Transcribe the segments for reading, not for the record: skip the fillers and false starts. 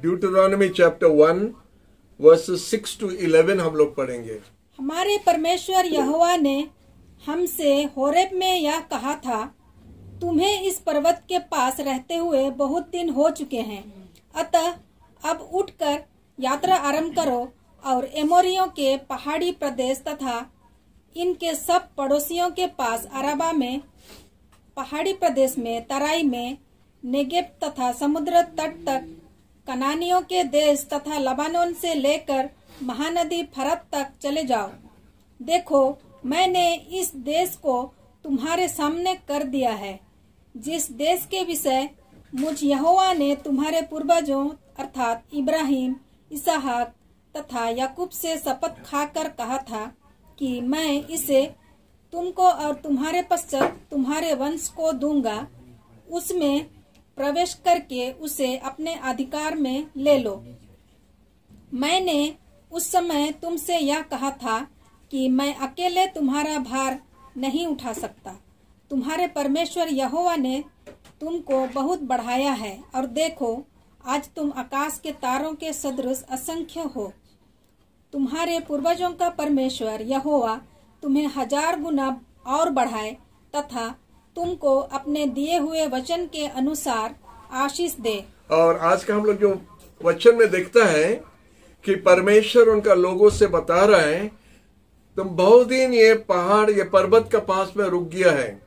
Deuteronomy chapter 1 verses 6 to 11 हम लोग पढ़ेंगे। हमारे परमेश्वर यहोवा ने हमसे होरेब में यह कहा था, तुम्हें इस पर्वत के पास रहते हुए बहुत दिन हो चुके हैं, अतः अब उठकर यात्रा आरंभ करो और एमोरियों के पहाड़ी प्रदेश तथा इनके सब पड़ोसियों के पास अराबा में, पहाड़ी प्रदेश में, तराई में, नेगेब तथा समुद्र तट तक, कनानियों के देश तथा लबानोन से लेकर महानदी फरत तक चले जाओ। देखो, मैंने इस देश को तुम्हारे सामने कर दिया है, जिस देश के विषय मुझ यहोवा ने तुम्हारे पूर्वजों अर्थात इब्राहिम, इसहाक तथा याकूब से शपथ खाकर कहा था कि मैं इसे तुमको और तुम्हारे पश्चात तुम्हारे वंश को दूंगा। उसमें प्रवेश करके उसे अपने अधिकार में ले लो। मैंने उस समय तुमसे यह कहा था कि मैं अकेले तुम्हारा भार नहीं उठा सकता। तुम्हारे परमेश्वर यहोवा ने तुमको बहुत बढ़ाया है और देखो, आज तुम आकाश के तारों के सदृश असंख्य हो। तुम्हारे पूर्वजों का परमेश्वर यहोवा तुम्हें 1000 गुना और बढ़ाए तथा तुमको अपने दिए हुए वचन के अनुसार आशीष दे। और आज का हम लोग जो वचन में देखता है कि परमेश्वर उनका लोगों से बता रहा है, तुम बहुत दिन ये पहाड़, ये पर्वत का पास में रुक गया है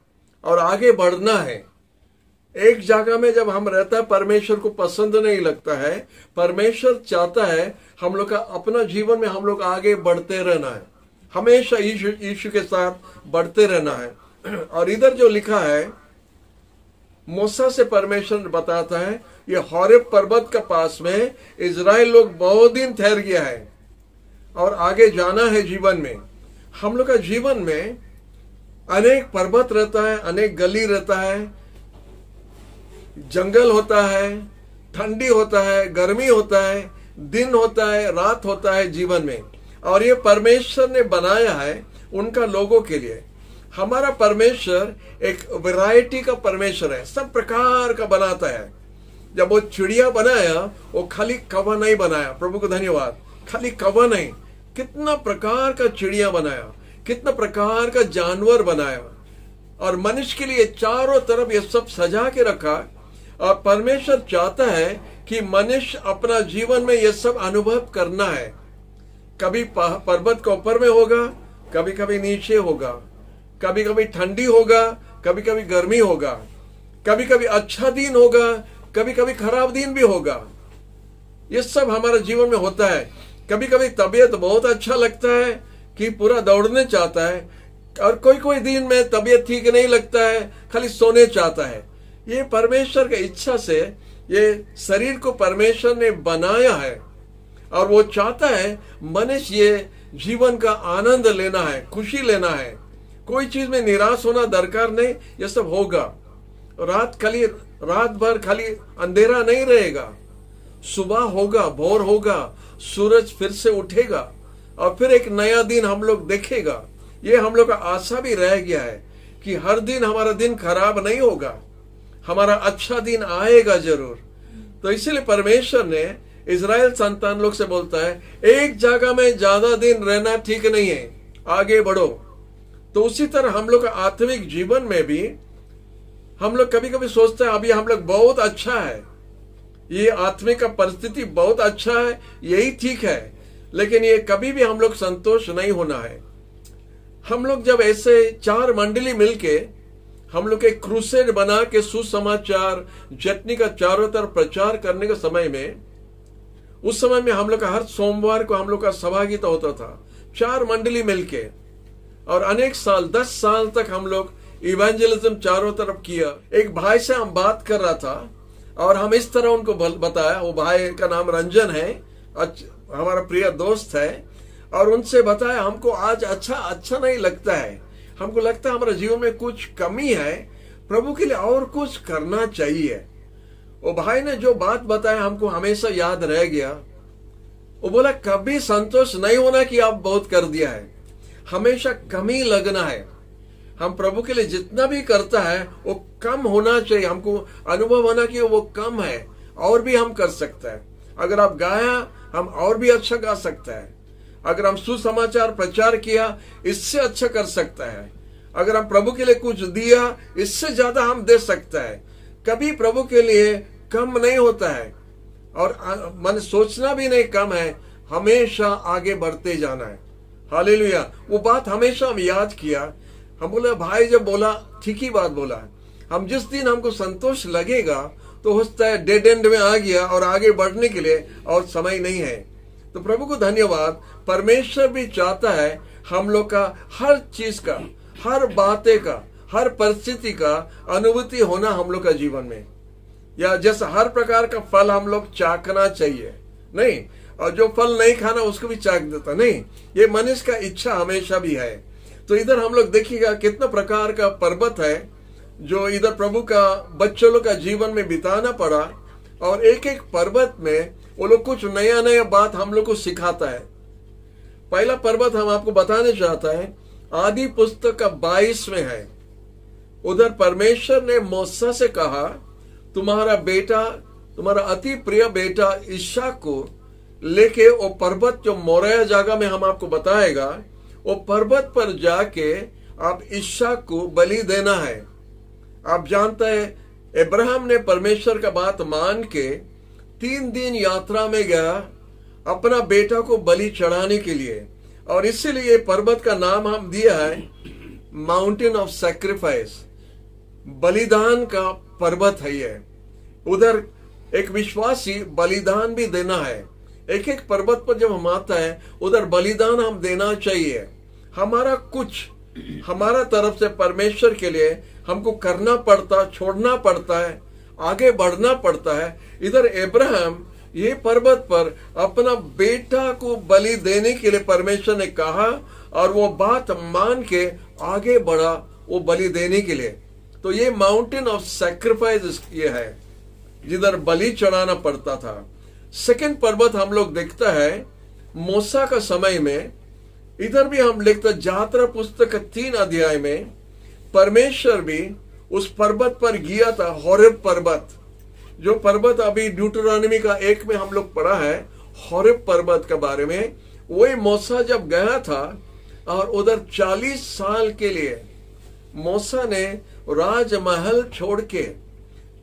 और आगे बढ़ना है। एक जगह में जब हम रहता है, परमेश्वर को पसंद नहीं लगता है। परमेश्वर चाहता है हम लोग का अपना जीवन में हम लोग आगे बढ़ते रहना है, हमेशा यीशु के साथ बढ़ते रहना है। और इधर जो लिखा है, मूसा से परमेश्वर बताता है, ये होरेब पर्वत के पास में इजराइल लोग बहुत दिन ठहर गया है और आगे जाना है जीवन में। हम लोग का जीवन में अनेक पर्वत रहता है, अनेक गली रहता है, जंगल होता है, ठंडी होता है, गर्मी होता है, दिन होता है, रात होता है जीवन में, और ये परमेश्वर ने बनाया है उनका लोगों के लिए। हमारा परमेश्वर एक वैरायटी का परमेश्वर है, सब प्रकार का बनाता है। जब वो चिड़िया बनाया, वो खाली कौवा नहीं बनाया, प्रभु को धन्यवाद, खाली कौवा नहीं, कितना प्रकार का चिड़िया बनाया, कितना प्रकार का जानवर बनाया, और मनुष्य के लिए चारों तरफ ये सब सजा के रखा। और परमेश्वर चाहता है कि मनुष्य अपना जीवन में ये सब अनुभव करना है। कभी पर्वत के ऊपर में होगा, कभी कभी नीचे होगा, कभी कभी ठंडी होगा, कभी कभी गर्मी होगा, कभी कभी अच्छा दिन होगा, कभी कभी खराब दिन भी होगा। ये सब हमारे जीवन में होता है। कभी कभी तबीयत बहुत अच्छा लगता है कि पूरा दौड़ने चाहता है, और कोई कोई दिन में तबीयत ठीक नहीं लगता है, खाली सोने चाहता है। ये परमेश्वर की इच्छा से ये शरीर को परमेश्वर ने बनाया है, और वो चाहता है मनुष्य ये जीवन का आनंद लेना है, खुशी लेना है। कोई चीज में निराश होना दरकार नहीं। ये सब होगा। रात भर खाली अंधेरा नहीं रहेगा, सुबह होगा, भोर होगा, सूरज फिर से उठेगा, और फिर एक नया दिन हम लोग देखेगा। ये हम लोग का आशा भी रह गया है कि हर दिन हमारा दिन खराब नहीं होगा, हमारा अच्छा दिन आएगा जरूर। तो इसीलिए परमेश्वर ने इजराइल संतान लोग से बोलता है, एक जगह में ज्यादा दिन रहना ठीक नहीं है, आगे बढ़ो। तो उसी तरह हम लोग का आत्मिक जीवन में भी हम लोग कभी कभी सोचते हैं अभी हम लोग बहुत अच्छा है, ये आत्मिक का परिस्थिति बहुत अच्छा है, यही ठीक है, लेकिन ये कभी भी हम लोग संतोष नहीं होना है। हम लोग जब ऐसे 4 मंडली मिलके हम लोग एक क्रूसेड बना के सुसमाचार जटनी का चारों तरफ प्रचार करने के समय में, उस समय में हम लोग का हर सोमवार को हम लोग का सहभागिता होता था, 4 मंडली मिलके, और अनेक साल 10 साल तक हम लोग इवेंजलिज्म चारों तरफ किया। एक भाई से हम बात कर रहा था, और हम इस तरह उनको बताया, वो भाई का नाम रंजन है, हमारा प्रिय दोस्त है, और उनसे बताया हमको आज अच्छा नहीं लगता है, हमको लगता है हमारे जीवन में कुछ कमी है, प्रभु के लिए और कुछ करना चाहिए। वो भाई ने जो बात बताया हमको हमेशा याद रह गया। वो बोला कभी संतोष नहीं होना कि आप बहुत कर दिया है, हमेशा कमी लगना है। हम प्रभु के लिए जितना भी करता है वो कम होना चाहिए, हमको अनुभव होना कि वो कम है, और भी हम कर सकते हैं। अगर आप गाया, हम और भी अच्छा गा सकते हैं। अगर हम सुसमाचार प्रचार किया, इससे अच्छा कर सकता है। अगर हम प्रभु के लिए कुछ दिया, इससे ज्यादा हम दे सकते हैं। कभी प्रभु के लिए कम नहीं होता है, और मन सोचना भी नहीं कम है, हमेशा आगे बढ़ते जाना है। हालेलुया। वो बात हमेशा हम याद किया। हम बोले भाई जब बोला ठीक ही बात बोला। हम जिस दिन हमको संतोष लगेगा तो होता है डेड एंड में आ गया, और आगे बढ़ने के लिए और समय नहीं है। तो प्रभु को धन्यवाद, परमेश्वर भी चाहता है हम लोग का हर चीज का, हर बातें का, हर परिस्थिति का अनुभूति होना हम लोग का जीवन में, या जैसा हर प्रकार का फल हम लोग चाखना चाहिए नहीं, और जो फल नहीं खाना उसको भी चाक देता नहीं। ये मनुष्य का इच्छा हमेशा भी है। तो इधर हम लोग देखिएगा कितना प्रकार का पर्वत है जो इधर प्रभु का बच्चों लोग का जीवन में बिताना पड़ा, और एक एक पर्वत में वो लोग कुछ नया नया बात हम लोग को सिखाता है। पहला पर्वत हम आपको बताने चाहता है, आदि पुस्तक का 22 में है। उधर परमेश्वर ने मूसा से कहा, तुम्हारा बेटा, तुम्हारा अति प्रिय बेटा इसहाक को लेके वो पर्वत जो मोरिया जगह में हम आपको बताएगा, वो पर्वत पर जाके आप इसहाक को बलि देना है। आप जानते हैं अब्राहम ने परमेश्वर का बात मान के 3 दिन यात्रा में गया अपना बेटा को बलि चढ़ाने के लिए, और इसीलिए पर्वत का नाम हम दिया है माउंटेन ऑफ सैक्रिफाइस, बलिदान का पर्वत है ये। उधर एक विश्वासी बलिदान भी देना है। एक एक पर्वत पर जब हम आता है उधर बलिदान हम देना चाहिए। हमारा कुछ हमारा तरफ से परमेश्वर के लिए हमको करना पड़ता, छोड़ना पड़ता है, आगे बढ़ना पड़ता है। इधर अब्राहम ये पर्वत पर अपना बेटा को बलि देने के लिए परमेश्वर ने कहा, और वो बात मान के आगे बढ़ा वो बलि देने के लिए। तो ये माउंटेन ऑफ सैक्रिफाइस ये है। जिधर बलि चढ़ाना पड़ता था। सेकंड पर्वत हम लोग देखता है मूसा का समय में, इधर भी हम लिखते यात्रा पुस्तक 3 अध्याय में परमेश्वर भी उस पर्वत पर गया था, होरेब पर्वत, जो पर्वत अभी ड्यूटरॉनमी का 1 में हम लोग पढ़ा है होरेब पर्वत के बारे में। वही मूसा जब गया था और उधर 40 साल के लिए मूसा ने राजमहल छोड़ के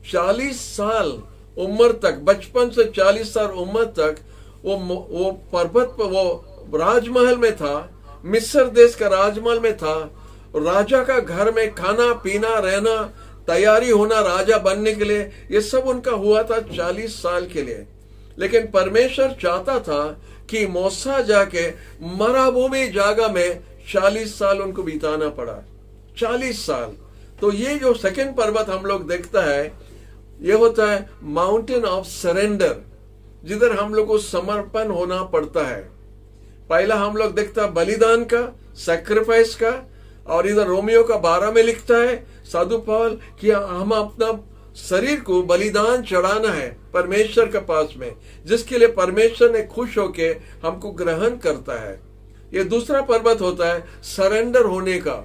40 साल उम्र तक, बचपन से 40 साल उम्र तक वो पर्वत पर, वो राजमहल में था, मिस्र देश का राजमहल में था। राजा का घर में खाना पीना रहना, तैयारी होना राजा बनने के लिए, ये सब उनका हुआ था 40 साल के लिए। लेकिन परमेश्वर चाहता था कि मूसा जाके मरुभूमि जगह में 40 साल उनको बिताना पड़ा, 40 साल। तो ये जो सेकंड पर्वत हम लोग देखता है, ये होता है माउंटेन ऑफ सरेंडर, जिधर हम लोग को समर्पण होना पड़ता है। पहला हम लोग देखता है बलिदान का, सैक्रिफाइस का, और इधर रोमियो का 12 में लिखता है साधु पौल कि हम अपना शरीर को बलिदान चढ़ाना है परमेश्वर के पास में, जिसके लिए परमेश्वर ने खुश होके हमको ग्रहण करता है। ये दूसरा पर्वत होता है सरेंडर होने का,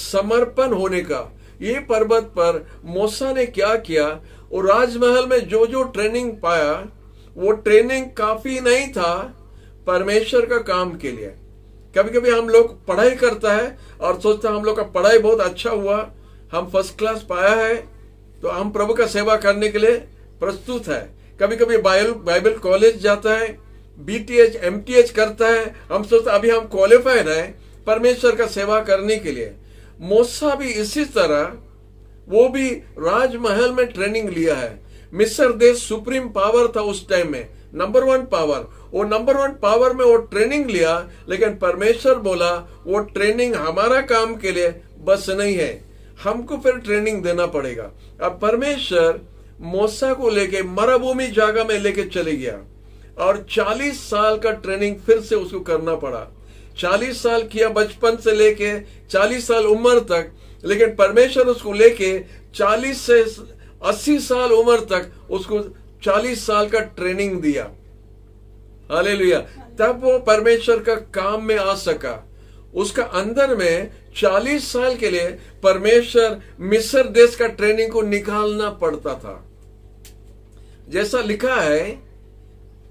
समर्पण होने का। ये पर्वत पर मूसा ने क्या किया, वो राजमहल में जो जो ट्रेनिंग पाया, वो ट्रेनिंग काफी नहीं था परमेश्वर का काम के लिए। कभी कभी हम लोग पढ़ाई करता है और सोचता है हम लोग का पढ़ाई बहुत अच्छा हुआ, हम फर्स्ट क्लास पाया है, तो हम प्रभु का सेवा करने के लिए प्रस्तुत है। कभी कभी बाइबल कॉलेज जाता है, BTH MTH करता है, हम सोचते अभी हम क्वालिफाइड है परमेश्वर का सेवा करने के लिए। मूसा भी इसी तरह, वो भी राजमहल में ट्रेनिंग लिया है। मिस्र देश सुप्रीम पावर था उस टाइम में, नंबर 1 पावर। वो नंबर 1 पावर में वो ट्रेनिंग लिया, लेकिन परमेश्वर बोला वो ट्रेनिंग हमारा काम के लिए बस नहीं है, हमको फिर ट्रेनिंग देना पड़ेगा। अब परमेश्वर मूसा को लेके मरुभूमि जगह में लेके चले गया और 40 साल का ट्रेनिंग फिर से उसको करना पड़ा। 40 साल किया बचपन से लेके 40 साल उम्र तक, लेकिन परमेश्वर उसको लेके 40 से 80 साल उम्र तक उसको 40 साल का ट्रेनिंग दिया। हालेलुया। तब वो परमेश्वर का काम में आ सका। उसका अंदर में 40 साल के लिए परमेश्वर मिस्र देश का ट्रेनिंग को निकालना पड़ता था। जैसा लिखा है,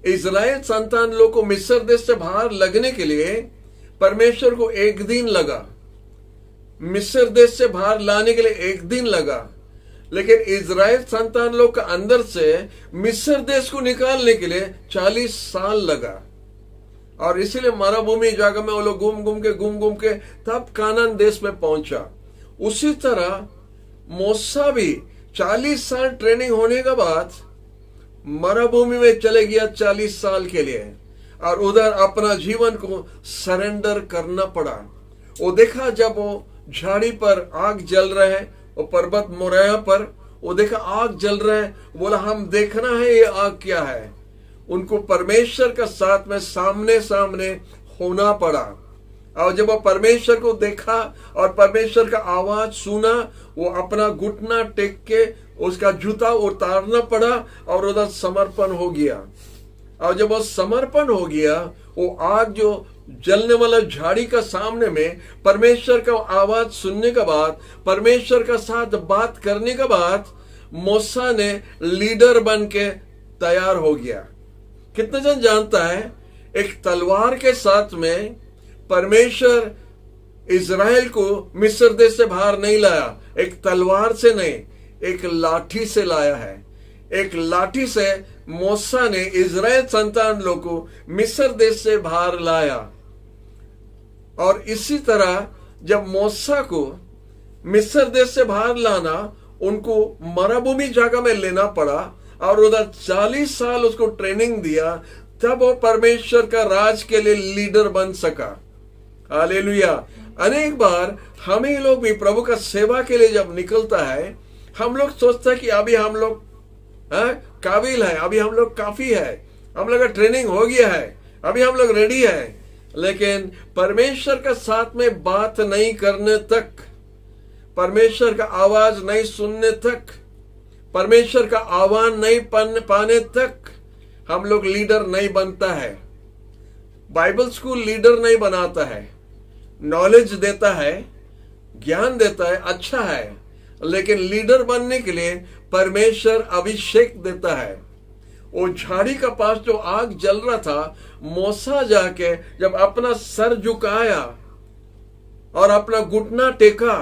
इजराइल संतान लोग को मिस्र देश से बाहर लगने के लिए परमेश्वर को 1 दिन लगा, मिस्र देश से बाहर लाने के लिए 1 दिन लगा। लेकिन इजराइल संतान लोग का अंदर से मिस्र देश को निकालने के लिए 40 साल लगा। और इसीलिए मरुभूमि जगह में वो लोग घूम घूम के तब कानान देश में पहुंचा। उसी तरह मूसा भी 40 साल ट्रेनिंग होने के बाद मरुभूमि में चले गया 40 साल के लिए, और उधर अपना जीवन को सरेंडर करना पड़ा। वो देखा जब वो झाड़ी पर आग जल रहे हैं, वो पर्वत मोरिया पर वो देखा आग जल रहा है, बोला हम देखना है ये आग क्या है। उनको परमेश्वर का साथ में सामने सामने होना पड़ा। और जब वो परमेश्वर को देखा और परमेश्वर का आवाज सुना, वो अपना घुटना टेक के उसका जूता उतारना पड़ा और उधर समर्पण हो गया। और जब वो समर्पण हो गया, वो आग जो जलने वाला झाड़ी का सामने में परमेश्वर का आवाज सुनने के बाद, परमेश्वर का साथ बात करने के बाद, मूसा ने लीडर बन के तैयार हो गया। कितने जन जानता है, एक तलवार के साथ में परमेश्वर इजराइल को मिस्र देश से बाहर नहीं लाया, एक तलवार से नहीं, एक लाठी से लाया है। एक लाठी से मूसा ने इजराइल संतान लोग को मिस्र देश से बाहर लाया। और इसी तरह जब मूसा को मिस्र देश से बाहर लाना, उनको मरुभूमि जगह में लेना पड़ा और उधर 40 साल उसको ट्रेनिंग दिया, तब वो परमेश्वर का राज के लिए लीडर बन सका। हालेलुया। अनेक बार हमें लोग भी प्रभु का सेवा के लिए जब निकलता है, हम लोग सोचते हैं कि अभी हम लोग काबिल है, अभी हम लोग काफी है, हम लोग का ट्रेनिंग हो गया है, अभी हम लोग रेडी है। लेकिन परमेश्वर का साथ में बात नहीं करने तक, परमेश्वर का आवाज नहीं सुनने तक, परमेश्वर का आह्वान नहीं पाने तक हम लोग लीडर नहीं बनता है। बाइबल स्कूल लीडर नहीं बनाता है, नॉलेज देता है, ज्ञान देता है, अच्छा है, लेकिन लीडर बनने के लिए परमेश्वर अभिषेक देता है। वो झाड़ी का पास जो आग जल रहा था, मूसा जाके जब अपना सर झुकाया और अपना घुटना टेका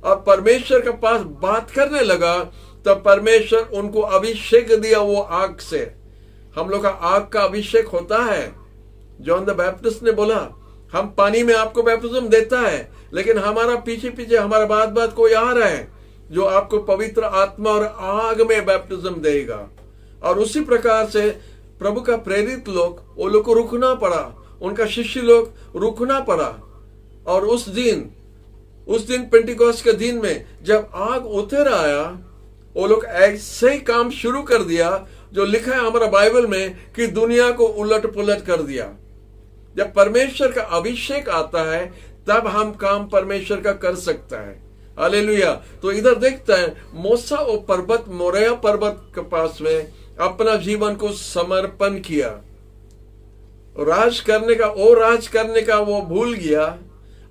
और परमेश्वर के पास बात करने लगा, तब परमेश्वर उनको अभिषेक दिया वो आग से। हम लोग का आग का अभिषेक होता है। जॉन द बैप्टिस्ट ने बोला, हम पानी में आपको बैप्टिज्म देता है, लेकिन हमारा पीछे पीछे हमारा बाद कोई आ रहा है जो आपको पवित्र आत्मा और आग में बैप्टिज्म देगा। और उसी प्रकार से प्रभु का प्रेरित लोग, वो लोग को रुकना पड़ा, उनका शिष्य लोग रुकना पड़ा। और उस दिन पेंटिकोस्ट के दिन में जब आग उतर आया, वो लोग ऐसे ही काम शुरू कर दिया जो लिखा है हमारा बाइबल में कि दुनिया को उलट पुलट कर दिया। जब परमेश्वर का अभिषेक आता है तब हम काम परमेश्वर का कर सकता है। हालेलुया। तो इधर देखता है मूसा वो पर्वत, मोरिया पर्वत के पास में अपना जीवन को समर्पण किया। राज करने का वो भूल गया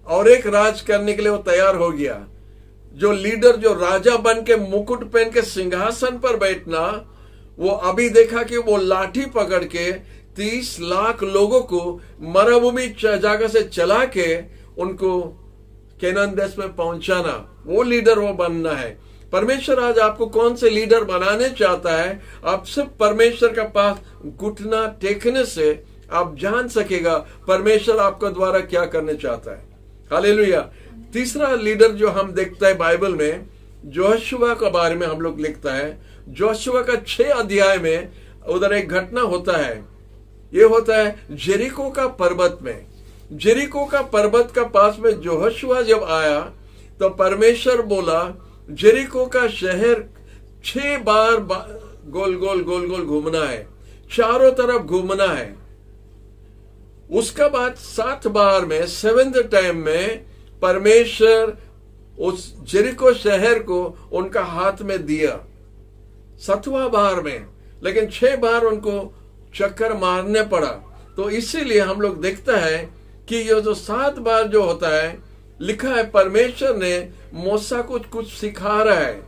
और एक राज करने के लिए वो तैयार हो गया। जो लीडर, जो राजा बन के मुकुट पहन के सिंहासन पर बैठना, वो अभी देखा कि वो लाठी पकड़ के 30 लाख लोगों को मरुभूमि जगह से चला के उनको केनान देश में पहुंचाना, वो लीडर वो बनना है। परमेश्वर आज आपको कौन से लीडर बनाने चाहता है, आप सिर्फ परमेश्वर के पास घुटना टेकने से आप जान सकेगा परमेश्वर आपके द्वारा क्या करने चाहता है। हालेलुया। तीसरा लीडर जो हम देखता है बाइबल में, जोशुआ के बारे में हम लोग लिखता है। जोशुआ का 6 अध्याय में उधर एक घटना होता है। ये होता है जेरिको का पर्वत में। जेरिको का पर्वत का पास में जोशुआ जब आया तो परमेश्वर बोला, जेरिको का शहर 6 बार गोल गोल घूमना है, चारों तरफ घूमना है। उसका बाद 7 बार में, 7th टाइम में परमेश्वर उस जेरिको शहर को उनका हाथ में दिया 7वां बार में, लेकिन 6 बार उनको चक्कर मारने पड़ा। तो इसीलिए हम लोग देखता है कि ये जो 7 बार जो होता है, लिखा है परमेश्वर ने मूसा को कुछ सिखा रहा है,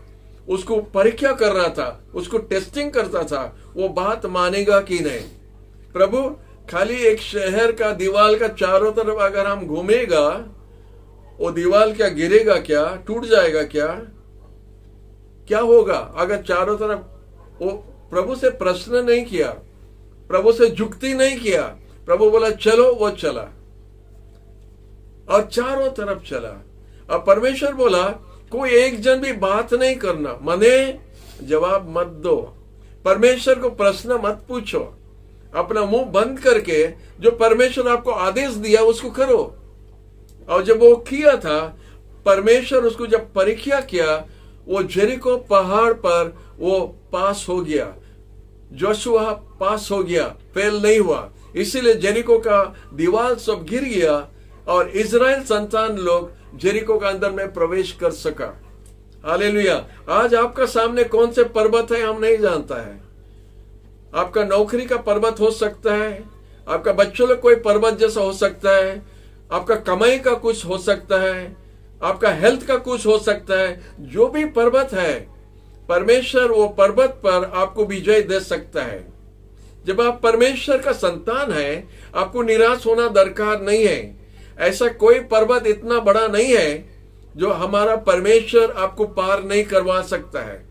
उसको परीक्षा कर रहा था, उसको टेस्टिंग करता था, वो बात मानेगा कि नहीं। प्रभु खाली एक शहर का दीवार का चारों तरफ अगर हम घूमेगा, वो दीवार क्या गिरेगा, क्या टूट जाएगा, क्या होगा? अगर चारों तरफ, वो प्रभु से प्रश्न नहीं किया, प्रभु से जुक्ति नहीं किया, प्रभु बोला चलो, वो चला और चारों तरफ चला। और परमेश्वर बोला कोई एक जन भी बात नहीं करना, मने जवाब मत दो, परमेश्वर को प्रश्न मत पूछो, अपना मुंह बंद करके जो परमेश्वर आपको आदेश दिया उसको करो। और जब वो किया था, परमेश्वर उसको जब परीक्षा किया, वो जेरिको पहाड़ पर वो पास हो गया, जोशुआ पास हो गया, फेल नहीं हुआ। इसीलिए जेरिको का दीवार सब गिर गया और इजराइल संतान लोग जेरिको के अंदर में प्रवेश कर सका। हालेलुया। आज आपका सामने कौन से पर्वत है हम नहीं जानता है। आपका नौकरी का पर्वत हो सकता है, आपका बच्चों लोग कोई पर्वत जैसा हो सकता है, आपका कमाई का कुछ हो सकता है, आपका हेल्थ का कुछ हो सकता है। जो भी पर्वत है, परमेश्वर वो पर्वत पर आपको विजय दे सकता है। जब आप परमेश्वर का संतान है, आपको निराश होना दरकार नहीं है। ऐसा कोई पर्वत इतना बड़ा नहीं है जो हमारा परमेश्वर आपको पार नहीं करवा सकता है।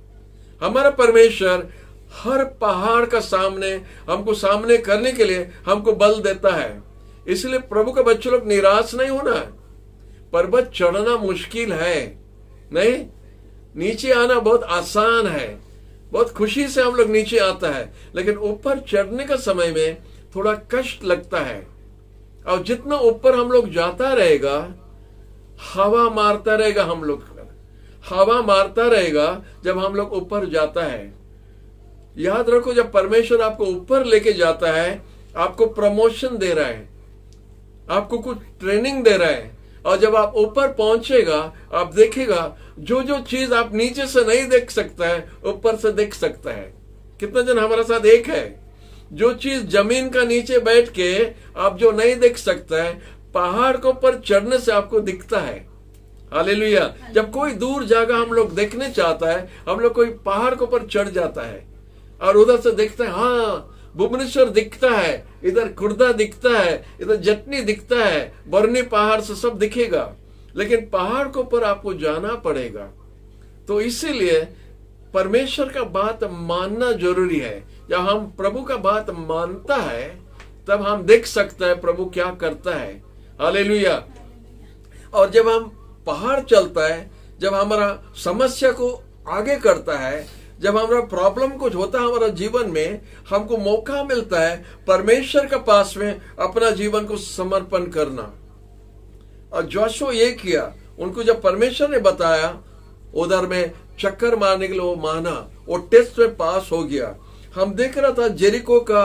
हमारा परमेश्वर हर पहाड़ का हमको सामने करने के लिए हमको बल देता है। इसलिए प्रभु का बच्चे लोग निराश नहीं होना। पर्वत चढ़ना मुश्किल है नहीं, नीचे आना बहुत आसान है, बहुत खुशी से हम लोग नीचे आता है, लेकिन ऊपर चढ़ने का समय में थोड़ा कष्ट लगता है। और जितना ऊपर हम लोग जाता रहेगा, हवा मारता रहेगा, हम लोग हवा मारता रहेगा जब हम लोग ऊपर जाता है। याद रखो, जब परमेश्वर आपको ऊपर लेके जाता है, आपको प्रमोशन दे रहा है, आपको कुछ ट्रेनिंग दे रहा है, और जब आप ऊपर पहुंचेगा आप देखेगा जो जो चीज आप नीचे से नहीं देख सकता है ऊपर से देख सकता है। कितना जन हमारे साथ एक है? जो चीज जमीन का नीचे बैठ के आप जो नहीं देख सकता है पहाड़ को पर चढ़ने से आपको दिखता है। हालेलुया। जब कोई दूर जगह हम लोग देखने चाहता है हम लोग कोई पहाड़ को पर चढ़ जाता है और उधर से देखते हैं, हाँ भुवनेश्वर दिखता है, इधर खुर्दा दिखता है, इधर जटनी दिखता है, बरनी पहाड़ से सब दिखेगा, लेकिन पहाड़ को पर आपको जाना पड़ेगा। तो इसीलिए परमेश्वर का बात मानना जरूरी है। जब हम प्रभु का बात मानता है तब हम देख सकते हैं प्रभु क्या करता है। हालेलुया। और जब हम पहाड़ चलता है, जब हमारा समस्या को आगे करता है, जब हमारा प्रॉब्लम कुछ होता है हमारा जीवन में, हमको मौका मिलता है परमेश्वर के पास में अपना जीवन को समर्पण करना। और जोशुआ ये किया, उनको जब परमेश्वर ने बताया उधर में चक्कर मारने के लिए वो माना, वो टेस्ट में पास हो गया। हम देख रहा था जेरिको का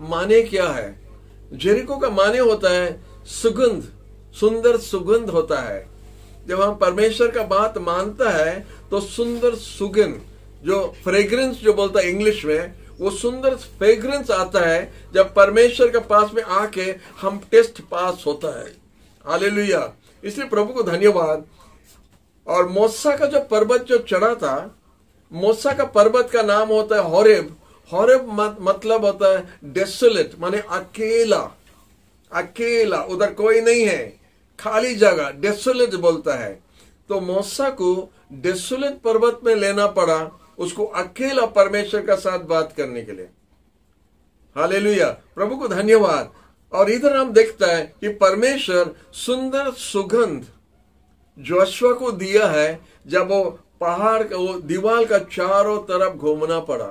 माने क्या है। जेरिको का माने होता है सुगंध, सुंदर सुगंध होता है। जब हम परमेश्वर का बात मानता है तो सुंदर सुगंध, जो फ्रेग्रेंस जो बोलता है इंग्लिश में, वो सुंदर फ्रेग्रेंस आता है जब परमेश्वर के पास में आके हम टेस्ट पास होता है। हालेलुया। इसलिए प्रभु को धन्यवाद। और मूसा का जो पर्वत जो चढ़ा था, मूसा का पर्वत का नाम होता है होरेब। होरेब मतलब होता है डेसोलेट, माने अकेला, अकेला, उधर कोई नहीं है, खाली जगह, डेसोलेट बोलता है। तो मूसा को डेसोलेट पर्वत में लेना पड़ा, उसको अकेला परमेश्वर का साथ बात करने के लिए। हालेलुया। प्रभु को धन्यवाद। और इधर हम देखता है कि परमेश्वर सुंदर सुगंध जोशुआ को दिया है जब वो पहाड़ का वो दीवार का चारों तरफ घूमना पड़ा।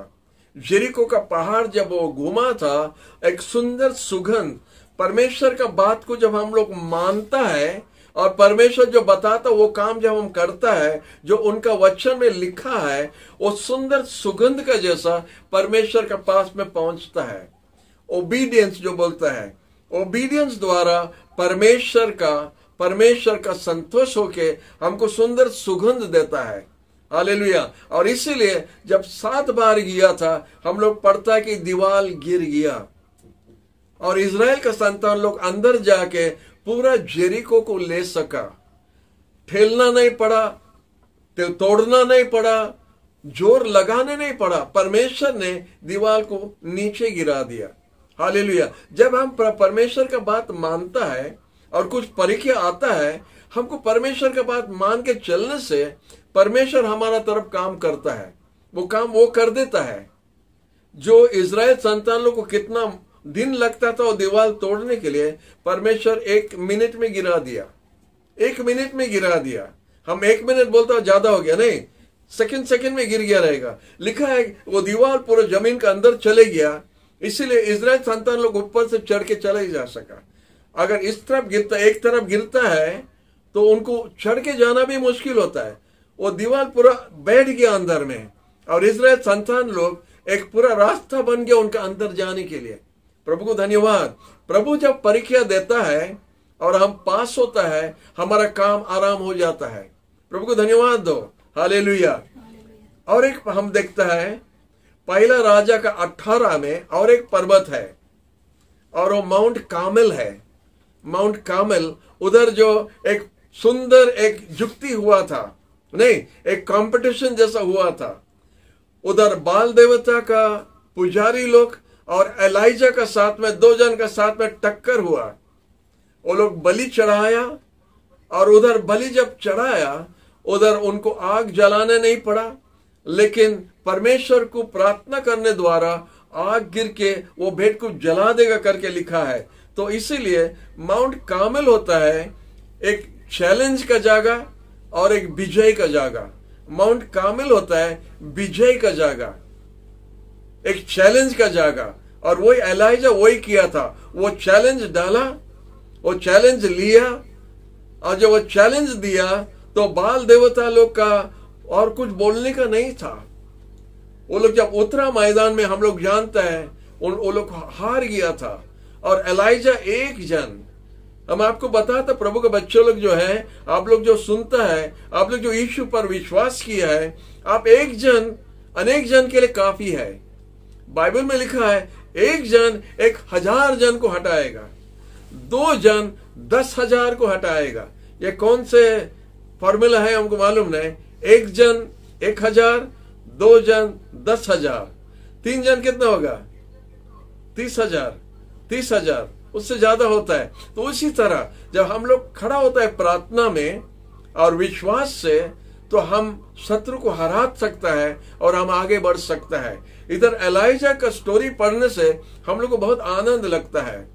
जेरिको का पहाड़ जब वो घूमा था, एक सुंदर सुगंध, परमेश्वर का बात को जब हम लोग मानता है और परमेश्वर जो बताता वो काम जब हम करता है, जो उनका वचन में लिखा है, वो सुंदर सुगंध का जैसा परमेश्वर के पास में पहुंचता है। ओबीडियंस जो बोलता है, ओबीडियंस द्वारा परमेश्वर का संतोष होके हमको सुंदर सुगंध देता है। हालेलुया। और इसीलिए जब 7 बार गिरा था, हम लोग पढ़ता है कि दीवार गिर गया और इजराइल का संतान लोग अंदर जाके पूरा जेरिको को ले सका। ठेलना नहीं पड़ा, तोड़ना नहीं पड़ा, जोर लगाने नहीं पड़ा, परमेश्वर ने दीवार को नीचे गिरा दिया। हालेलुया। जब हम परमेश्वर का बात मानता है और कुछ परीक्षा आता है, हमको परमेश्वर का बात मान के चलने से परमेश्वर हमारा तरफ काम करता है, वो काम वो कर देता है। जो इजराइल संतान लोग को कितना दिन लगता था वो दीवार तोड़ने के लिए, परमेश्वर 1 मिनट में गिरा दिया। 1 मिनट में गिरा दिया। हम 1 मिनट बोलते हो ज्यादा हो गया, नहीं, सेकंड में गिर गया रहेगा। लिखा है वो दीवार पूरे जमीन के अंदर चले गया, इसीलिए इजराइल संतान लोग ऊपर से चढ़ के चला ही जा सका। अगर इस तरफ गिरता, एक तरफ गिरता है तो उनको चढ़ के जाना भी मुश्किल होता है। वो दीवार पूरा बैठ गया अंदर में और इजराइल संतान लोग एक पूरा रास्ता बन गया उनका अंदर जाने के लिए। प्रभु को धन्यवाद। प्रभु जब परीक्षा देता है और हम पास होता है, हमारा काम आराम हो जाता है। प्रभु को धन्यवाद दो। हालेलुया। और एक हम देखता है पहला राजा का 18 में और एक पर्वत है और वो माउंट कार्मेल है। माउंट कार्मेल, उधर जो एक सुंदर एक जुक्ति हुआ था, नहीं, एक कंपटीशन जैसा हुआ था। उधर बाल देवता का पुजारी लोग और एलाइजा का साथ में 2 जन का साथ में टक्कर हुआ। वो लोग बलि चढ़ाया और उधर बलि जब चढ़ाया उधर उनको आग जलाने नहीं पड़ा, लेकिन परमेश्वर को प्रार्थना करने द्वारा आग गिर के वो भेंट को जला देगा करके लिखा है। तो इसीलिए माउंट कार्मेल होता है एक चैलेंज का जगह और एक विजय का जगह। माउंट कार्मेल होता है विजय का जगह, एक चैलेंज का जगह। और वही एलाइजा वही किया था, वो चैलेंज डाला, वो चैलेंज लिया और जब वो चैलेंज दिया तो बाल देवता लोग का और कुछ बोलने का नहीं था। वो लोग जब उतरा मैदान में, हम लोग जानते हैं वो लोग हार गया था। और एलाइजा एक जन हम आपको बताते प्रभु के बच्चे लोग जो है, आप लोग जो सुनता है, आप लोग जो यीशु पर विश्वास किया है, आप एक जन अनेक जन के लिए काफी है। बाइबल में लिखा है एक जन 1000 जन को हटाएगा, 2 जन 10,000 को हटाएगा। ये कौन से फॉर्मूला है हमको मालूम नहीं। 1 जन 1000, 2 जन 10,000, 3 जन कितना होगा? 30,000, 30,000, उससे ज्यादा होता है। तो उसी तरह जब हम लोग खड़ा होता है प्रार्थना में और विश्वास से, तो हम शत्रु को हरा सकता है और हम आगे बढ़ सकता है। इधर एलाइजा का स्टोरी पढ़ने से हम लोग को बहुत आनंद लगता है।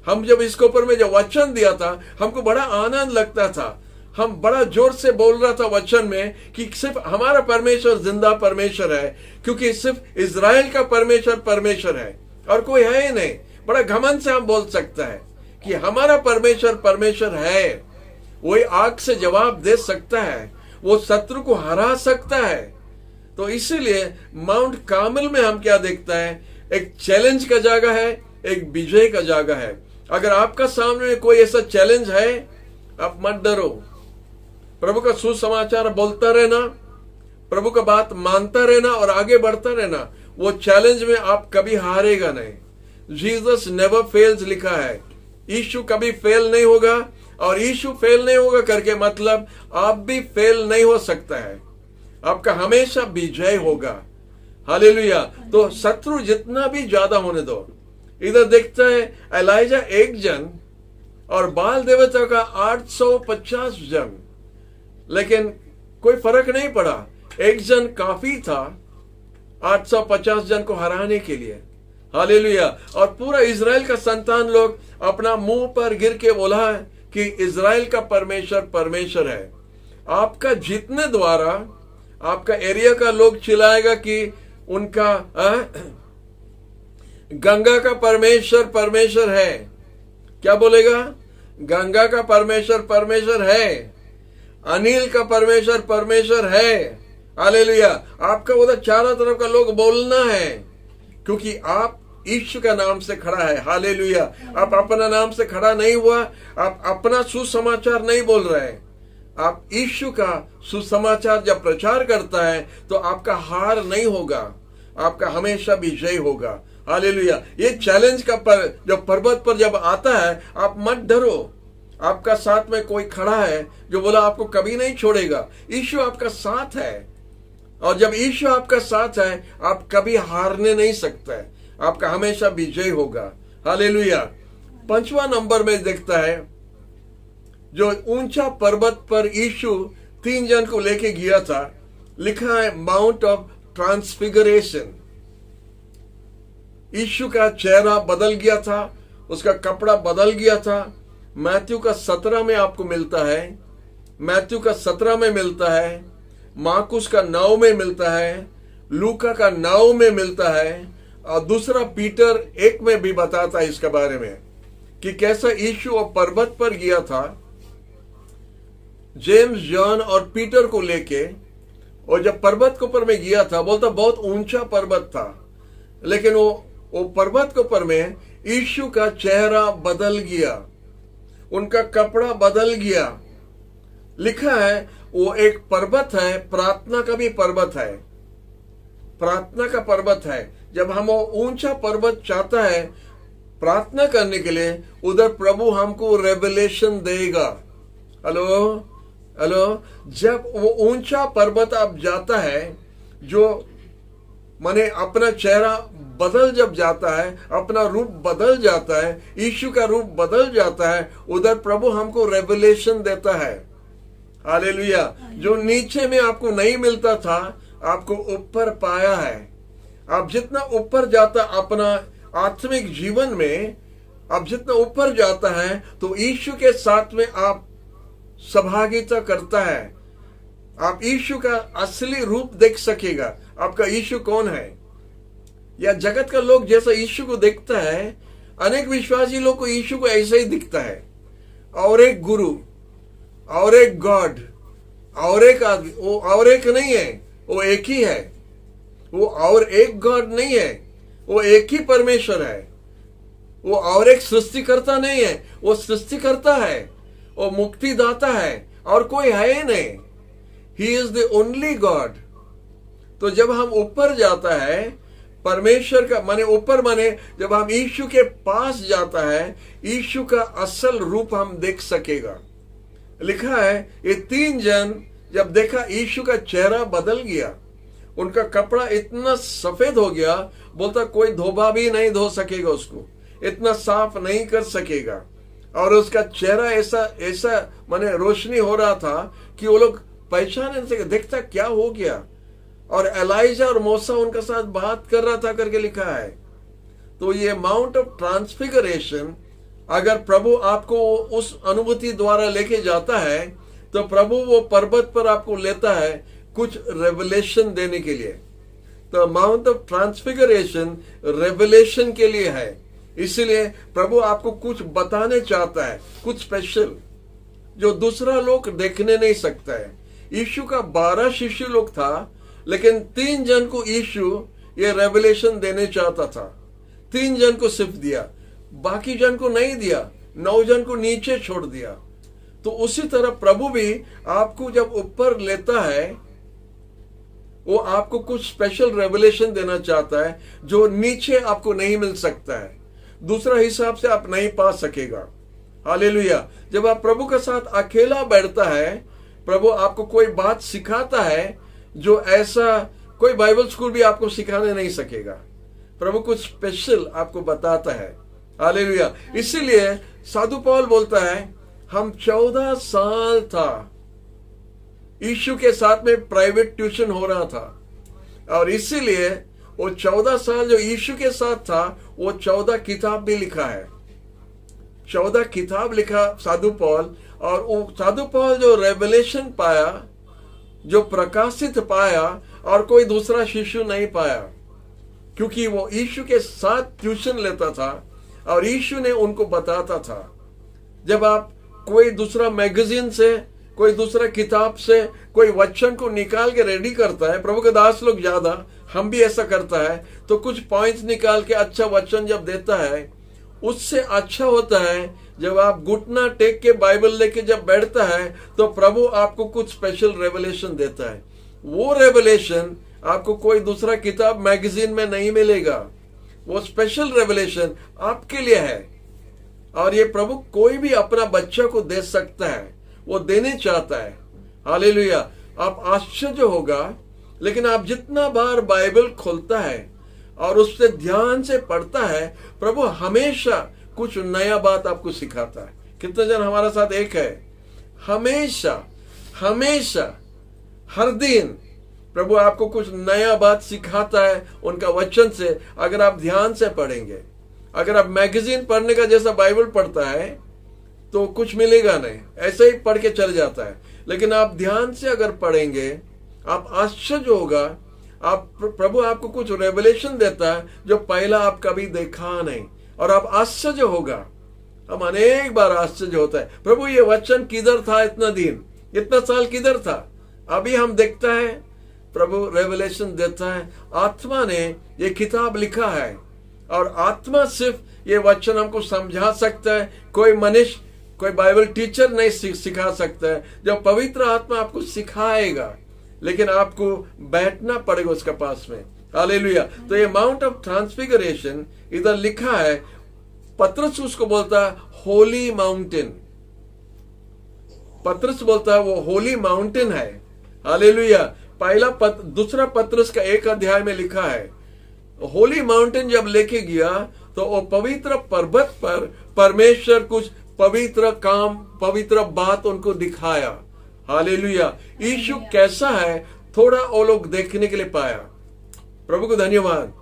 हम जब इसके ऊपर में जब वचन दिया था, हमको बड़ा आनंद लगता था। हम बड़ा जोर से बोल रहा था वचन में कि सिर्फ हमारा परमेश्वर जिंदा परमेश्वर है, क्योंकि सिर्फ इजराइल का परमेश्वर परमेश्वर है और कोई है ही नहीं। बड़ा घमंड से हम बोल सकता है कि हमारा परमेश्वर परमेश्वर है। वही आग से जवाब दे सकता है, वो शत्रु को हरा सकता है। तो इसीलिए माउंट कार्मेल में हम क्या देखता है? एक चैलेंज का जगह है, एक विजय का जगह है। अगर आपका सामने में कोई ऐसा चैलेंज है, आप मत डरो। प्रभु का सुसमाचार बोलता रहना, प्रभु का बात मानता रहना और आगे बढ़ता रहना। वो चैलेंज में आप कभी हारेगा नहीं। जीसस नेवर फेल्स लिखा है। यीशु कभी फेल नहीं होगा, और यीशु फेल नहीं होगा करके मतलब आप भी फेल नहीं हो सकता है। आपका हमेशा विजय होगा। हालेलुया। तो शत्रु जितना भी ज्यादा होने दो। इधर देखता है एलाइजा 1 जन और बाल देवता का 850 जन, लेकिन कोई फर्क नहीं पड़ा। 1 जन काफी था 850 जन को हराने के लिए। हालेलुया। और पूरा इजराइल का संतान लोग अपना मुंह पर गिर के बोला कि इजराइल का परमेश्वर परमेश्वर है। आपका जीतने द्वारा आपका एरिया का लोग चिल्लाएगा कि उनका गंगा का परमेश्वर परमेश्वर है। क्या बोलेगा? गंगा का परमेश्वर परमेश्वर है, अनिल का परमेश्वर परमेश्वर है। हालेलुया। आपका उधर चारों तरफ का लोग बोलना है, क्योंकि आप यीशु का नाम से खड़ा है। हालेलुया। आप अपना नाम से खड़ा नहीं हुआ, आप अपना सुसमाचार नहीं बोल रहे। आप यीशु का सुसमाचार जब प्रचार करता है तो आपका हार नहीं होगा, आपका हमेशा विजय होगा। हालेलुया। ये चैलेंज का जब पर्वत पर जब आता है, आप मत डरो। आपका साथ में कोई खड़ा है जो बोला आपको कभी नहीं छोड़ेगा। यीशु आपका साथ है, और जब यीशु आपका साथ है, आप कभी हारने नहीं सकते। आपका हमेशा विजय होगा। हालेलुया। 5वां नंबर में देखता है, जो ऊंचा पर्वत पर यीशु 3 जन को लेके गया था, लिखा है माउंट ऑफ ट्रांसफिगरेशन। यीशु का चेहरा बदल गया था, उसका कपड़ा बदल गया था। मैथ्यू का 17 में आपको मिलता है, मैथ्यू का 17 में मिलता है, मार्कुस का 9 में मिलता है, लूका का 9 में मिलता है, और दूसरा पीटर 1 में भी बताता है इसके बारे में कि कैसा यीशु और पर्वत पर गया था जेम्स, जॉन और पीटर को लेके। और जब पर्वत के ऊपर में गया था, बोलता बहुत ऊंचा पर्वत था, लेकिन वो पर्वत के ऊपर में यीशु का चेहरा बदल गया, उनका कपड़ा बदल गया। लिखा है वो एक पर्वत है, प्रार्थना का भी पर्वत है, प्रार्थना का पर्वत है। जब हम वो ऊंचा पर्वत चाहता है प्रार्थना करने के लिए, उधर प्रभु हमको रेवलेशन देगा। Hello hello. जब वो ऊंचा पर्वत अब जाता है, जो माने अपना चेहरा बदल जब जाता है, अपना रूप बदल जाता है, यीशु का रूप बदल जाता है, उधर प्रभु हमको रेवलेशन देता है। हालेलुया। जो नीचे में आपको नहीं मिलता था, आपको ऊपर पाया है। आप जितना ऊपर जाता अपना आत्मिक जीवन में, आप जितना ऊपर जाता है, तो यीशु के साथ में आप सहभागिता करता है। आप यीशु का असली रूप देख सकेगा। आपका यीशु कौन है? या जगत का लोग जैसा यीशु को देखता है, अनेक विश्वासी लोग को यीशु को ऐसा ही दिखता है। और एक गुरु, और एक गॉड, और एक आदमी, वो और एक नहीं है, वो एक ही है। वो और एक गॉड नहीं है, वो एक ही परमेश्वर है। वो और एक सृष्टिकर्ता नहीं है, वो सृष्टिकर्ता है, वो मुक्तिदाता है और कोई है ही नहीं। He is the only God. तो जब हम ऊपर जाता है परमेश्वर का माने ऊपर माने जब हम यीशु के पास जाता है, यीशु का असल रूप हम देख सकेगा। लिखा है ये 3 जन जब देखा यीशु का चेहरा बदल गया, उनका कपड़ा इतना सफेद हो गया, बोलता कोई धोबा भी नहीं धो सकेगा उसको, इतना साफ नहीं कर सकेगा। और उसका चेहरा ऐसा ऐसा माने रोशनी हो रहा था कि वो लोग पहचान नहीं सके, देखता क्या हो गया। और एलाइजा और मूसा उनके साथ बात कर रहा था करके लिखा है। तो ये माउंट ऑफ ट्रांसफिगरेशन, अगर प्रभु आपको उस अनुभूति द्वारा लेके जाता है तो प्रभु वो पर्वत पर आपको लेता है कुछ रेवलेशन देने के लिए। तो माउंट ऑफ ट्रांसफिगरेशन रेवलेशन के लिए है, इसलिए प्रभु आपको कुछ बताने चाहता है, कुछ स्पेशल जो दूसरा लोग देखने नहीं सकता है। यीशु का 12 शिष्य लोग था, लेकिन 3 जन को यीशु ये रेवलेशन देने चाहता था। 3 जन को सिर्फ दिया, बाकी जन को नहीं दिया, 9 जन को नीचे छोड़ दिया। तो उसी तरह प्रभु भी आपको जब ऊपर लेता है, वो आपको कुछ स्पेशल रेवलेशन देना चाहता है जो नीचे आपको नहीं मिल सकता है, दूसरा हिसाब से आप नहीं पा सकेगा। हालेलुया। जब आप प्रभु के साथ अकेला बैठता है, प्रभु आपको कोई बात सिखाता है जो ऐसा कोई बाइबल स्कूल भी आपको सिखाने नहीं सकेगा। प्रभु कुछ स्पेशल आपको बताता है। हालेलुया। इसीलिए साधु पौल बोलता है हम 14 साल था यीशु के साथ में प्राइवेट ट्यूशन हो रहा था, और इसीलिए वो 14 साल जो यीशु के साथ था वो 14 किताब भी लिखा है। 14 किताब लिखा साधु पौल, और वो साधु पौल जो रेवलेशन पाया, जो प्रकाशित पाया, और कोई दूसरा शिष्य नहीं पाया, क्योंकि वो यीशु के साथ ट्यूशन लेता था और यीशु ने उनको बताता था। जब आप कोई दूसरा मैगजीन से, कोई दूसरा किताब से कोई वचन को निकाल के रेडी करता है, प्रभु के दास लोग ज्यादा, हम भी ऐसा करता है, तो कुछ पॉइंट्स निकाल के अच्छा वचन जब देता है, उससे अच्छा होता है जब आप घुटना टेक के बाइबल लेके जब बैठता है तो प्रभु आपको कुछ स्पेशल रेवलेशन देता है। वो रेवलेशन आपको कोई दूसरा किताब मैगजीन में नहीं मिलेगा, वो स्पेशल रेवलेशन आपके लिए है। और ये प्रभु कोई भी अपना बच्चा को दे सकता है, वो देने चाहता है। हालेलुया। आप आश्चर्य होगा, लेकिन आप जितना बार बाइबल खोलता है और उससे ध्यान से पढ़ता है, प्रभु हमेशा कुछ नया बात आपको सिखाता है। कितने जन हमारा साथ एक है? हमेशा हमेशा हर दिन प्रभु आपको कुछ नया बात सिखाता है उनका वचन से, अगर आप ध्यान से पढ़ेंगे। अगर आप मैगजीन पढ़ने का जैसा बाइबल पढ़ता है तो कुछ मिलेगा नहीं, ऐसे ही पढ़ के चल जाता है। लेकिन आप ध्यान से अगर पढ़ेंगे, आप आश्चर्य होगा, आप प्रभु आपको कुछ रेवलेशन देता है जो पहला आप कभी देखा नहीं, और आप आश्चर्य होगा। हम अनेक बार आश्चर्य होता है, प्रभु ये वचन किधर था इतना दिन, इतना साल किधर था? अभी हम देखता है प्रभु रेवलेशन देता है। आत्मा ने ये किताब लिखा है, और आत्मा सिर्फ ये वचन हमको समझा सकता है, कोई मनुष्य, कोई बाइबल टीचर नहीं सिखा सकता है। जब पवित्र आत्मा आपको सिखाएगा, लेकिन आपको बैठना पड़ेगा उसके पास में। हालेलुया। तो ये माउंट ऑफ ट्रांसफिगरेशन इधर लिखा है, पतरस उसको बोलता है होली माउंटेन। पतरस बोलता है वो होली माउंटेन है। हालेलुया। दूसरा पतरस का 1 अध्याय में लिखा है, होली माउंटेन जब लेके गया तो वो पवित्र पर्वत पर परमेश्वर कुछ पवित्र काम, पवित्र बात उनको दिखाया। हालेलुया। यीशु कैसा है थोड़ा वो लोग देखने के लिए पाया। प्रभु को धन्यवाद।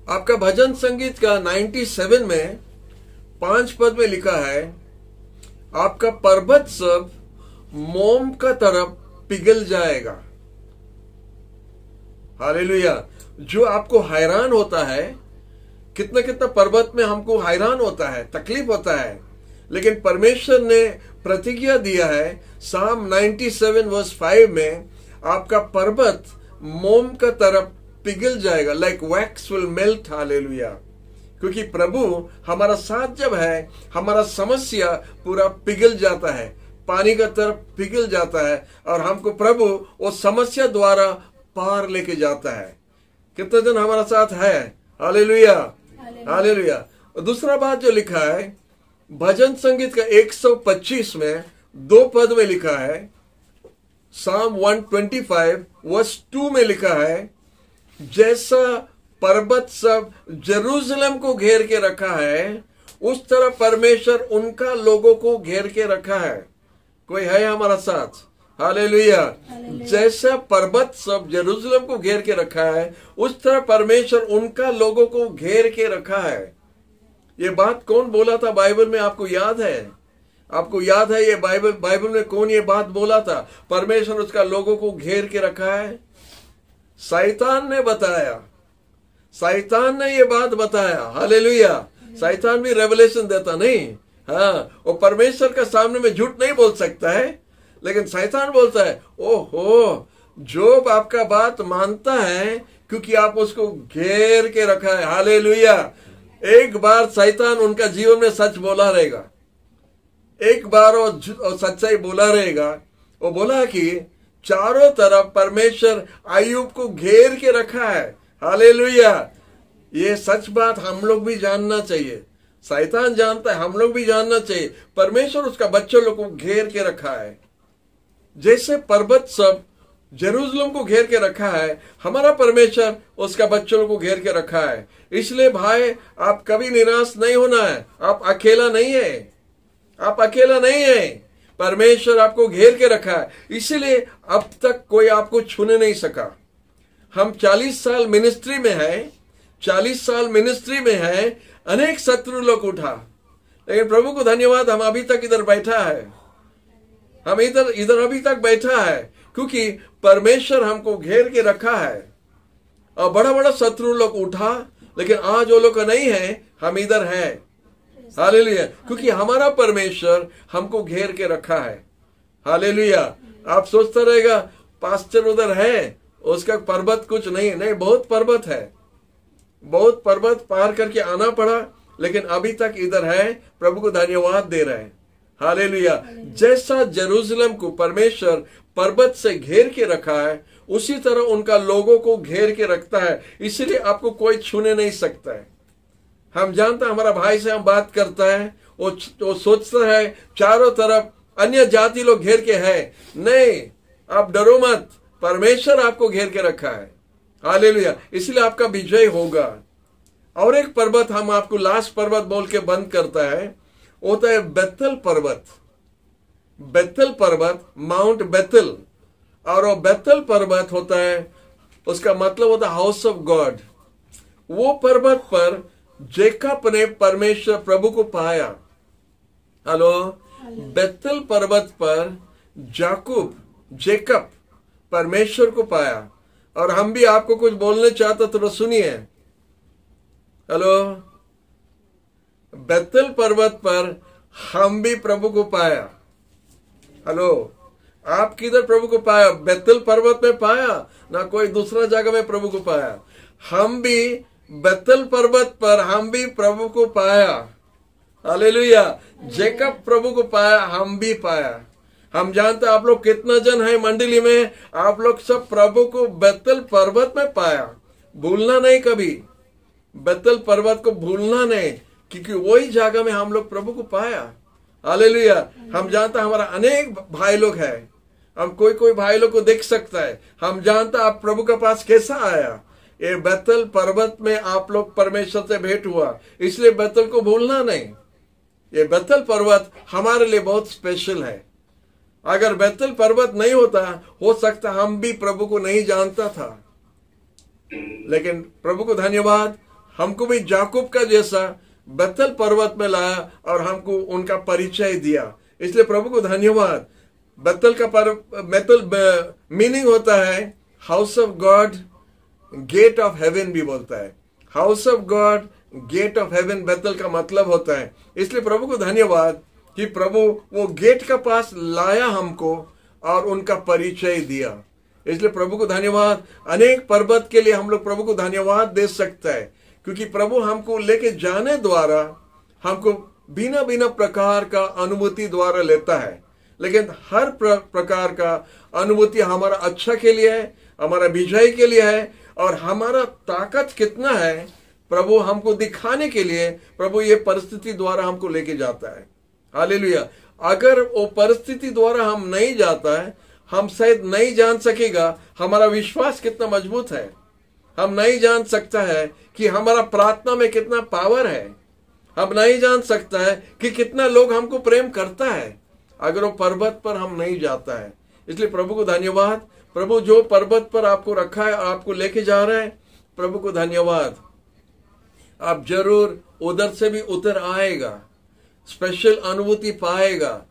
आपका भजन संगीत का 97 में 5 पद में लिखा है, आपका पर्वत सब मोम का तरफ पिघल जाएगा। हालेलुया। जो आपको हैरान होता है, कितना कितना पर्वत में हमको हैरान होता है, तकलीफ होता है, लेकिन परमेश्वर ने प्रतिज्ञा दिया है साम 97 वर्स 5 में, आपका पर्वत मोम का तरफ पिघल जाएगा, like wax will melt. Hallelujah. क्योंकि प्रभु हमारा साथ जब है, हमारा समस्या पूरा पिघल जाता है, पानी का तरफ पिघल जाता है, और हमको प्रभु वो समस्या द्वारा पार लेके जाता है। कितने दिन हमारा साथ है? Hallelujah, hallelujah. दूसरा बात जो लिखा है भजन संगीत का 125 में 2 पद में लिखा है, साम 125 वर्स 2 में लिखा है, जैसा पर्वत सब जेरूशलेम को घेर के रखा है, उस तरह परमेश्वर उनका लोगों को घेर के रखा है। कोई है हमारा साथ? हालेलुया। जैसा पर्वत सब जेरूशलेम को घेर के रखा है, उस तरह परमेश्वर उनका लोगों को घेर के रखा है। ये बात कौन बोला था बाइबल में? आपको याद है? आपको याद है ये बाइबल में कौन ये बात बोला था? परमेश्वर उसका लोगों को घेर के रखा है। शैतान ने बताया, शैतान ने ये बात बताया। हालेलुया। शैतान भी रेवलेशन देता नहीं, हाँ, वो परमेश्वर के सामने में झूठ नहीं बोल सकता है, लेकिन शैतान बोलता है, ओहो, जोब आपका बात मानता है क्योंकि आप उसको घेर के रखा है। हालेलुया। एक बार शैतान उनका जीवन में सच बोला रहेगा, एक बार वो सच्चाई बोला रहेगा। वो बोला कि चारों तरफ परमेश्वर अय्यूब को घेर के रखा है। हालेलुया। ये सच बात हम लोग भी जानना चाहिए। शैतान जानता है, हम लोग भी जानना चाहिए। परमेश्वर उसका बच्चों लोग को घेर के रखा है। जैसे पर्वत सब जेरूशलेम को घेर के रखा है, हमारा परमेश्वर उसका बच्चों को घेर के रखा है। इसलिए भाई, आप कभी निराश नहीं होना है। आप अकेला नहीं है, आप अकेला नहीं है। परमेश्वर आपको घेर के रखा है, इसीलिए अब तक कोई आपको छूने नहीं सका। हम 40 साल मिनिस्ट्री में हैं, 40 साल मिनिस्ट्री में है, अनेक शत्रु लोग उठा, लेकिन प्रभु को धन्यवाद, हम अभी तक इधर बैठा है। हम इधर अभी तक बैठा है क्योंकि परमेश्वर हमको घेर के रखा है। और बड़ा बड़ा शत्रु लोग उठा, लेकिन आज वो लोग नहीं है, हम इधर हैं। हालेलुया। क्योंकि हमारा परमेश्वर हमको घेर के रखा है। हालेलुया। आप सोचता रहेगा पास्टर उधर है, उसका पर्वत कुछ नहीं, नहीं, बहुत पर्वत है, बहुत पर्वत पार करके आना पड़ा, लेकिन अभी तक इधर है। प्रभु को धन्यवाद दे रहे हैं। हालेलुया। जैसा जेरूशलेम को परमेश्वर पर्वत से घेर के रखा है, उसी तरह उनका लोगों को घेर के रखता है। इसलिए आपको कोई छूने नहीं सकता है। हम जानते हैं, हमारा भाई से हम बात करता है, वो सोचता है चारों तरफ अन्य जाति लोग घेर के है। नहीं, आप डरो मत, परमेश्वर आपको घेर के रखा है। हालेलुया। इसलिए आपका विजय होगा। और एक पर्वत हम आपको लास्ट पर्वत बोल के बंद करता है, होता है बेथल पर्वत। बेथल पर्वत, माउंट बेथल। और वो बेथल पर्वत होता है, उसका मतलब होता है हाउस ऑफ गॉड। वो पर्वत पर जेकब ने परमेश्वर प्रभु को पाया। हेलो। बेथल पर्वत पर जेकब परमेश्वर को पाया। और हम भी आपको कुछ बोलने चाहते तो सुनिए। हेलो। बेथल पर्वत पर हम भी प्रभु को पाया। हेलो। आप किधर प्रभु को पाया? बेथल पर्वत में पाया ना, कोई दूसरा जगह में प्रभु को पाया। हम भी बेथल पर्वत पर हम भी प्रभु को पाया। हालेलुया। जेकब प्रभु को पाया, हम भी पाया। हम जानते आप लोग कितना जन है मंडली में, आप लोग सब प्रभु को बेथल पर्वत में पाया। भूलना नहीं कभी, बेथल पर्वत को भूलना नहीं, क्योंकि वही जगह में हम लोग प्रभु को पाया। हालेलुया। हम जानते हमारा अनेक भाई लोग हैं, हम कोई भाई लोग को देख सकता है। हम जानते आप प्रभु के पास कैसा आया। ये बेथल पर्वत में आप लोग परमेश्वर से भेंट हुआ, इसलिए बेथल को भूलना नहीं। ये बेथल पर्वत हमारे लिए बहुत स्पेशल है। अगर बेथल पर्वत नहीं होता, हो सकता हम भी प्रभु को नहीं जानता था, लेकिन प्रभु को धन्यवाद, हमको भी याकूब का जैसा बेथल पर्वत में लाया और हमको उनका परिचय दिया। इसलिए प्रभु को धन्यवाद। बेथल का बेथल मीनिंग होता है house of God, gate of heaven भी बोलता है। House of God, gate of heaven Bethel का मतलब होता है। इसलिए प्रभु को धन्यवाद कि प्रभु वो गेट का पास लाया हमको और उनका परिचय दिया। इसलिए प्रभु को धन्यवाद। अनेक पर्वत के लिए हम लोग प्रभु को धन्यवाद दे सकते हैं, क्योंकि प्रभु हमको लेके जाने द्वारा हमको बिना बिना प्रकार का अनुभूति द्वारा लेता है, लेकिन हर प्रकार का अनुभूति हमारा अच्छा के लिए है, हमारा विजय के लिए है, और हमारा ताकत कितना है प्रभु हमको दिखाने के लिए प्रभु ये परिस्थिति द्वारा हमको लेके जाता है। हालेलुया। अगर वो परिस्थिति द्वारा हम नहीं जाता है, हम शायद नहीं जान सकेगा हमारा विश्वास कितना मजबूत है, हम नहीं जान सकता है कि हमारा प्रार्थना में कितना पावर है, हम नहीं जान सकता है कि कितना लोग हमको प्रेम करता है अगर वो पर्वत पर हम नहीं जाता है। इसलिए प्रभु को धन्यवाद, प्रभु जो पर्वत पर आपको रखा है, आपको लेके जा रहा है, प्रभु को धन्यवाद। आप जरूर उधर से भी उतर आएगा, स्पेशल अनुभूति पाएगा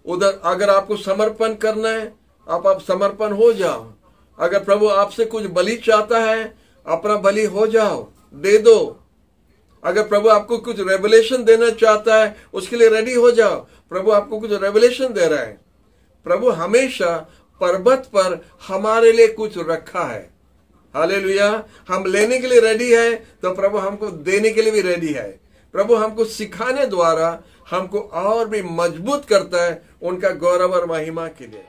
उधर। अगर आपको समर्पण करना है, आप समर्पण हो जाओ। अगर प्रभु आपसे कुछ बलि चाहता है, अपना बलि हो जाओ, दे दो। अगर प्रभु आपको कुछ रेवलेशन देना चाहता है, उसके लिए रेडी हो जाओ। प्रभु आपको कुछ रेवलेशन दे रहा है। प्रभु हमेशा पर्वत पर हमारे लिए कुछ रखा है। हालेलुया। हम लेने के लिए रेडी है तो प्रभु हमको देने के लिए भी रेडी है। प्रभु हमको सिखाने द्वारा हमको और भी मजबूत करता है उनका गौरव और महिमा के लिए।